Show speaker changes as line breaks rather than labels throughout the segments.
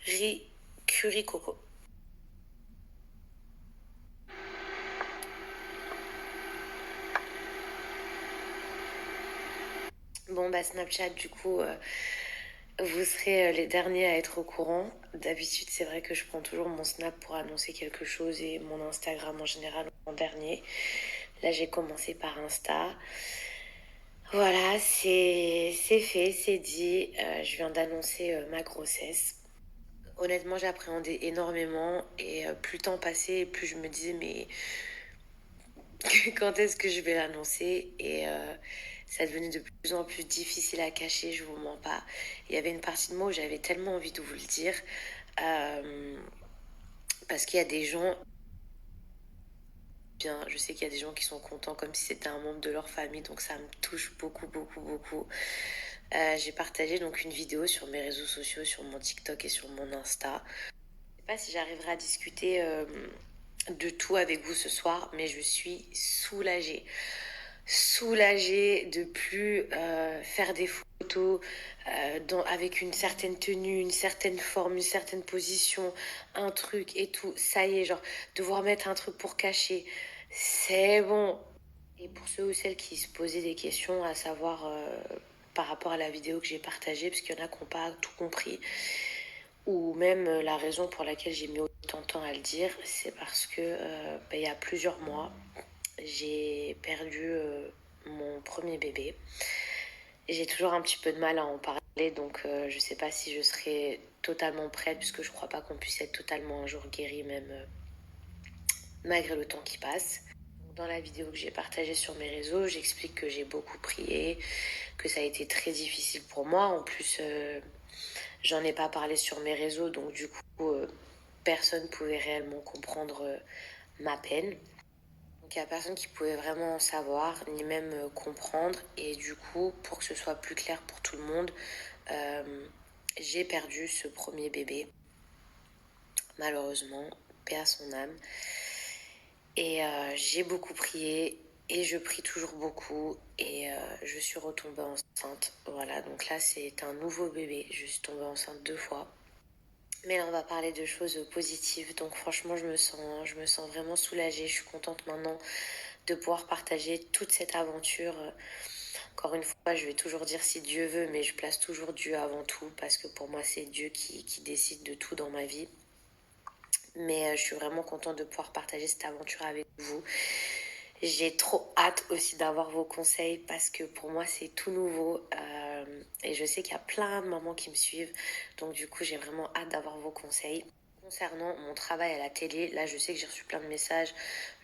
Curry Coco. Bon bah Snapchat du coup vous serez les derniers à être au courant. D'habitude c'est vrai que je prends toujours mon Snap pour annoncer quelque chose et mon Instagram en général en dernier. Là j'ai commencé par Insta. Voilà, c'est fait, c'est dit. Je viens d'annoncer ma grossesse. Honnêtement, j'appréhendais énormément et plus le temps passait, plus je me disais mais quand est-ce que je vais l'annoncer et ça devenait de plus en plus difficile à cacher, je vous mens pas. Il y avait une partie de moi où j'avais tellement envie de vous le dire euh, parce qu'il y a des gens, bien, je sais qu'il y a des gens qui sont contents comme si c'était un membre de leur famille, donc ça me touche beaucoup, beaucoup, beaucoup. J'ai partagé donc une vidéo sur mes réseaux sociaux, sur mon TikTok et sur mon Insta. Je sais pas si j'arriverai à discuter de tout avec vous ce soir, mais je suis soulagée. Soulagée de plus faire des photos avec une certaine tenue, une certaine forme, une certaine position, un truc et tout. Ça y est, genre, devoir mettre un truc pour cacher, c'est bon. Et pour ceux ou celles qui se posaient des questions, à savoir par rapport à la vidéo que j'ai partagée, parce qu'il y en a qui n'ont pas tout compris, ou même la raison pour laquelle j'ai mis autant de temps à le dire, c'est parce que il y a plusieurs mois, j'ai perdu mon premier bébé. J'ai toujours un petit peu de mal à en parler, donc je sais pas si je serai totalement prête, puisque je crois pas qu'on puisse être totalement un jour guéri, même malgré le temps qui passe. Dans la vidéo que j'ai partagée sur mes réseaux, j'explique que j'ai beaucoup prié, que ça a été très difficile pour moi. En plus, j'en ai pas parlé sur mes réseaux, donc du coup, personne pouvait réellement comprendre ma peine. Donc il n'y a personne qui pouvait vraiment en savoir, ni même comprendre. Et du coup, pour que ce soit plus clair pour tout le monde, euh, j'ai perdu ce premier bébé, malheureusement, paix à son âme. Et j'ai beaucoup prié, et je prie toujours beaucoup, et je suis retombée enceinte. Voilà, donc là c'est un nouveau bébé, je suis tombée enceinte 2 fois. Mais là, on va parler de choses positives. Donc, franchement, je me sens vraiment soulagée. Je suis contente maintenant de pouvoir partager toute cette aventure. Encore une fois, je vais toujours dire si Dieu veut, mais je place toujours Dieu avant tout parce que pour moi, c'est Dieu qui décide de tout dans ma vie. Mais je suis vraiment contente de pouvoir partager cette aventure avec vous. J'ai trop hâte aussi d'avoir vos conseils parce que pour moi c'est tout nouveau et je sais qu'il y a plein de mamans qui me suivent. Donc du coup j'ai vraiment hâte d'avoir vos conseils. Concernant mon travail à la télé, là je sais que j'ai reçu plein de messages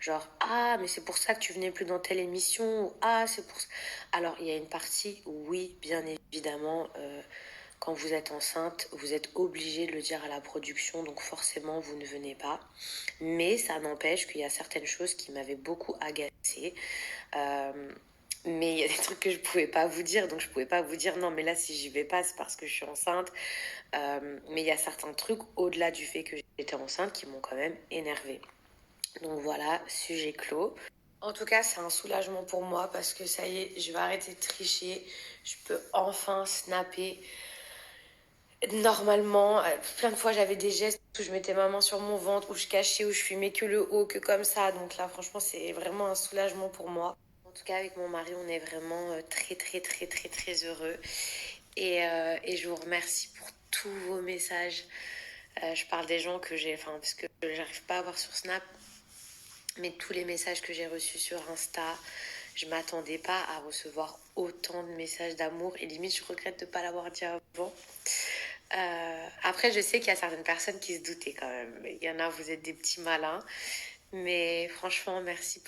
genre ah mais c'est pour ça que tu venais plus dans telle émission ou ah c'est pour ça. Alors il y a une partie où oui bien évidemment quand vous êtes enceinte, vous êtes obligé de le dire à la production, donc forcément vous ne venez pas. Mais ça n'empêche qu'il y a certaines choses qui m'avaient beaucoup agacée. Euh, mais il y a des trucs que je pouvais pas vous dire, donc je pouvais pas vous dire non, mais là si j'y vais pas, c'est parce que je suis enceinte. Mais il y a certains trucs au-delà du fait que j'étais enceinte qui m'ont quand même énervée. Donc voilà, sujet clos. En tout cas, c'est un soulagement pour moi parce que ça y est, je vais arrêter de tricher. Je peux enfin snapper. Normalement, plein de fois j'avais des gestes où je mettais ma main sur mon ventre, où je cachais, où je filmais que le haut, que comme ça. Donc là, franchement, c'est vraiment un soulagement pour moi. En tout cas, avec mon mari, on est vraiment très, très, très, très, très heureux. Et je vous remercie pour tous vos messages. Je parle des gens que j'ai, enfin, parce que j'arrive pas à voir sur Snap, mais tous les messages que j'ai reçus sur Insta, je m'attendais pas à recevoir autant de messages d'amour. Et limite, je regrette de ne pas l'avoir dit avant. Après, je sais qu'il y a certaines personnes qui se doutaient quand même. Il y en a, vous êtes des petits malins. Mais franchement, merci